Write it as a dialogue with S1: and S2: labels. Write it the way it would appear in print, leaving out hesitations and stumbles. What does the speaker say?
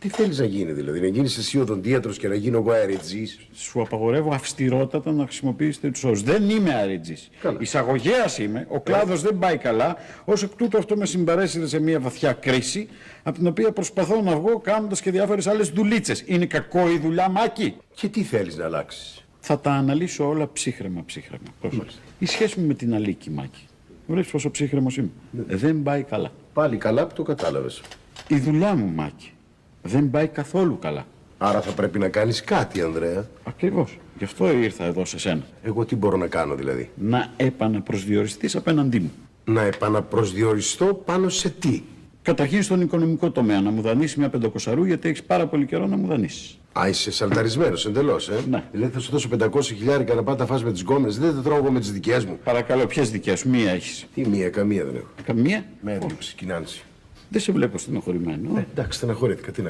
S1: Τι θέλεις να γίνει δηλαδή, να γίνεις εσύ οδοντίατρος και να γίνω εγώ αεριτζής?
S2: Σου απαγορεύω αυστηρότατα να χρησιμοποιήσετε τους όρους. Δεν είμαι αεριτζής. Εισαγωγέας είμαι, ο κλάδος δεν πάει καλά. Ως εκ τούτου αυτό με συμπαρέσυρε σε μια βαθιά κρίση, από την οποία προσπαθώ να βγω κάνοντας και διάφορες άλλες δουλίτσες. Είναι κακό η δουλειά, Μάκη?
S1: Και τι θέλεις να αλλάξεις?
S2: Θα τα αναλύσω όλα ψύχρεμα. Η σχέση μου με την Αλίκη, Μάκη. Βλέπεις πόσο ψύχρεμος είμαι. Δεν πάει καλά.
S1: Πάλι καλά που το κατάλαβες.
S2: Η δουλειά μου, Μάκη, δεν πάει καθόλου καλά.
S1: Άρα θα πρέπει να κάνεις κάτι, Ανδρέα.
S2: Ακριβώς. Γι' αυτό ήρθα εδώ σε σένα.
S1: Εγώ τι μπορώ να κάνω δηλαδή?
S2: Να επαναπροσδιοριστείς απέναντί μου.
S1: Να επαναπροσδιοριστώ πάνω σε τι?
S2: Καταρχήν στον οικονομικό τομέα, να μου δανείσει μια 500 γιατί έχεις πάρα πολύ καιρό να μου δανείσει.
S1: Α, είσαι σαλταρισμένος εντελώς,
S2: Ναι.
S1: Δηλαδή θα σου δώσω 500 χιλιάρικα να πάτε να φας με τις γκόμενες, δεν τα τρώω εγώ με τις δικές μου.
S2: Παρακαλώ, ποιες δικές σου? Μία έχεις?
S1: Τι μία, καμία δεν έχω.
S2: Καμία?
S1: Με έδειξε κοινάνση.
S2: Δεν σε βλέπω στενοχωρημένο.
S1: Εντάξει, στεναχωρήθηκα, τι να